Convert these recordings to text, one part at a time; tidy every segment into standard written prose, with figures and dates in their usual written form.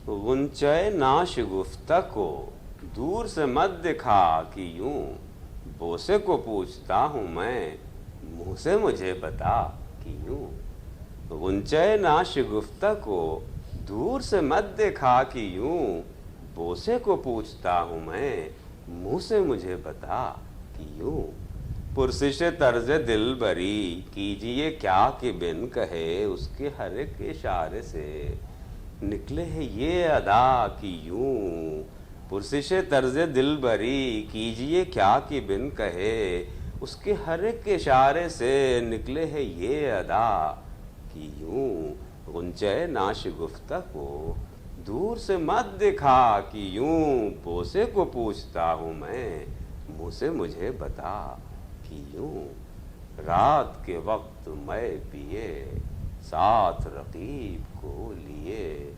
गुंचय नाशगुफ्ता को दूर से मत दिखा कि यूं बोसे को पूछता हूँ मैं, मुँह से मुझे बता कि यूं। गुंचय नाशगुफ्ता को दूर से मत दिखा कि यूं बोसे को पूछता हूँ मैं, मुँह से मुझे बता कि यूं। पुरसिश तर्ज दिल बरी कीजिए क्या कि बिन कहे उसके हर एक इशारे से निकले है ये अदा कि यूं। पुरसिश तर्ज दिल बरी कीजिए क्या कि बिन कहे उसके हर एक इशारे से निकले है ये अदा कि यूं। गुंचय नाशगुफ्ता को दूर से मत दिखा कि यूं बोसे को पूछता हूँ मैं, मुँह से मुझे बता कि यूं। रात के वक्त मैं पिए साथ रकीब को लिए,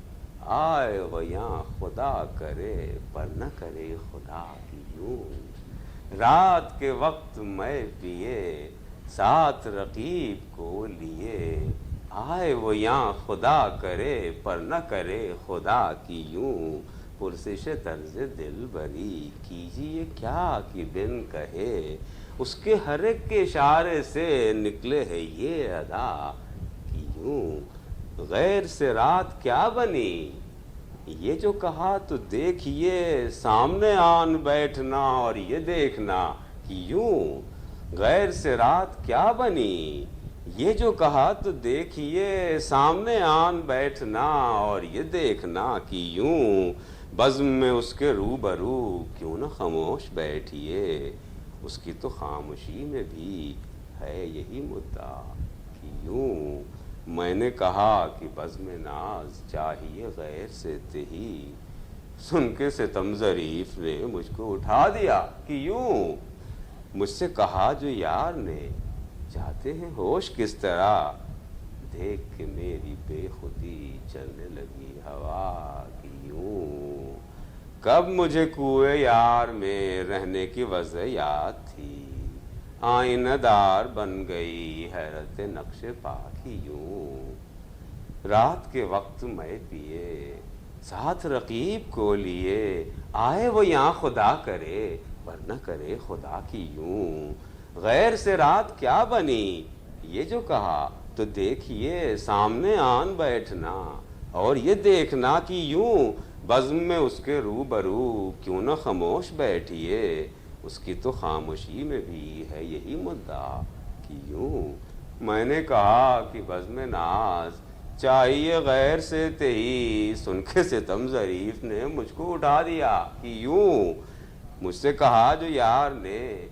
आए वो यहाँ खुदा करे पर न करे खुदा की यूं। रात के वक्त मैं पिए साथ रकीब को लिए, आए वो यहाँ खुदा करे पर न करे खुदा की यूं। पुरसिश तर्ज दिल बरी कीजिए क्या कि बिन कहे उसके हर एक के इशारे से निकले है ये अदा कि यूं। गैर से रात क्या बनी ये जो कहा तो देखिए सामने आन बैठना और ये देखना कि यूं। गैर से रात क्या बनी ये जो कहा तो देखिए सामने आन बैठना और ये देखना कि यूं। बज़्म में उसके रूबरू क्यों न खामोश बैठिए, उसकी तो खामोशी में भी है यही मुद्दा कि यूं। मैंने कहा कि बज़्म नाज चाहिए गैर से तेही, सुन के सितम ज़रीफ़ ने मुझको उठा दिया कि यूं। मुझसे कहा जो यार ने जाते हैं होश किस तरह, देख के मेरी बेखुदी चलने लगी हवा कि यूं। कब मुझे कुएं यार में रहने की वजह याद थी, आईनादार बन गई हैरत नक्शे पा कि यूं। रात के वक्त मैं पिए साथ रकीब को लिए, आए वो यहाँ खुदा करे पर न करे खुदा की यूं। गैर से रात क्या बनी ये जो कहा तो देखिए सामने आन बैठना और ये देखना कि यूं। बज़्म में उसके रूबरू क्यों न खामोश बैठिए, उसकी तो खामोशी में भी है यही मुद्दा कि यूं। मैंने कहा कि बज़्म नाज चाहिए गैर से तेही, सुन के सितम ज़रीफ़ ने मुझको उठा दिया कि यूं। मुझसे कहा जो यार ने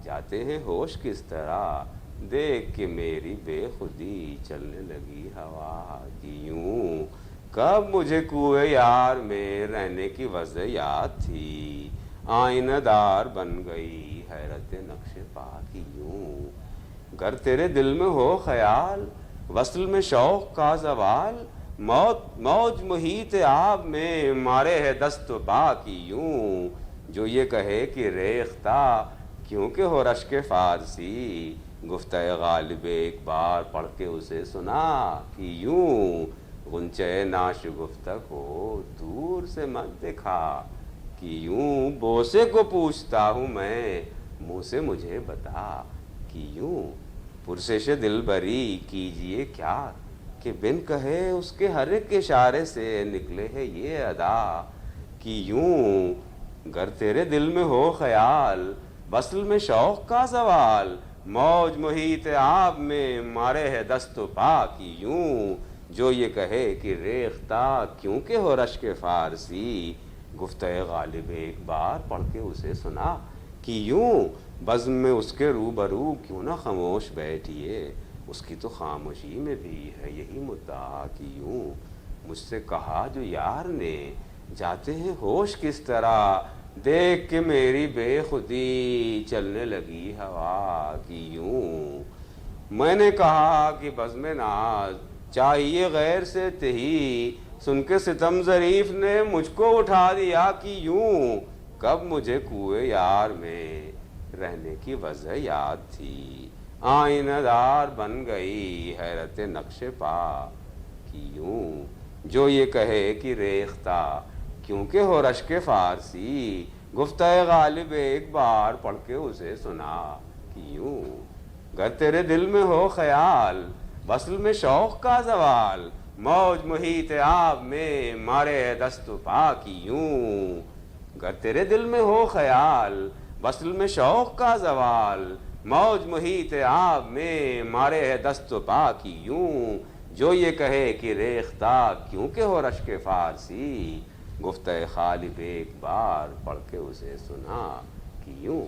जाते हैं होश किस तरह, देख के मेरी बेखुदी चलने लगी हवा कि यूं। कब मुझे कुएं यार में रहने की वजह याद थी, आईनादार बन गई हैरत नक्शे पा कि यूं। गर तेरे दिल में हो ख्याल वस्ल में शौक का ज़वाल, मौत मौज मुहीत आब में मारे है दस्त पा कि यूं। जो ये कहे कि रेख्ता क्योंकि हो रश्क फारसी, गुफ्ते गालिब एक बार पढ़ के उसे सुना कि यूं। गुंचय नाशगुफ्ता को दूर से मत दिखा कि यूं बोसे को पूछता हूँ मैं, मुँह से मुझे बता कि यूं। पुरसिश दिल बरी कीजिए क्या कि बिन कहे उसके हर एक इशारे से निकले है ये अदा कि यूं। गर तेरे दिल में हो ख्याल वस्ल में शौक का सवाल, मौज मुहीत आब में मारे है दस्त पा कि यूं। जो ये कहे कि रेख्ता क्योंकि हो रश्क फारसी, गुफ्ते गालिब एक बार पढ़ के उसे सुना कि यूं। बज़्म में उसके रूबरू क्यों न खामोश बैठिए, उसकी तो खामोशी में भी है यही मुद्दा कि यूं। मुझसे कहा जो यार ने जाते हैं होश किस तरह, देख के मेरी बेखुदी चलने लगी हवा कि यूं। मैंने कहा कि बज़्म नाज चाहिए गैर से तेही, सुन के सितम ज़रीफ़ ने मुझको उठा दिया कि यूं। कब मुझे कुएं यार में रहने की वजह याद थी, आईनादार बन गई हैरत नक्शे पा कि यूं। جو یہ کہے کہ ریختہ کیونکہ ہو رشک فارسی، گفتہ غالب ایک بار پڑھ کے اسے سنا کہ یوں گر تیرے دل میں ہو خیال وصل میں شوق کا زوال، موج محیط آب میں مارے دست و پا کی یوں، گر تیرے دل میں ہو خیال وصل میں شوق کا زوال، موج محیط آب میں مارے ہے دست و پا کی یوں، جو یہ کہے کہ ریختہ کیونکہ ہو رشک فارسی، گفتہ غالب ایک بار پڑھ کے اسے سنا کہ یوں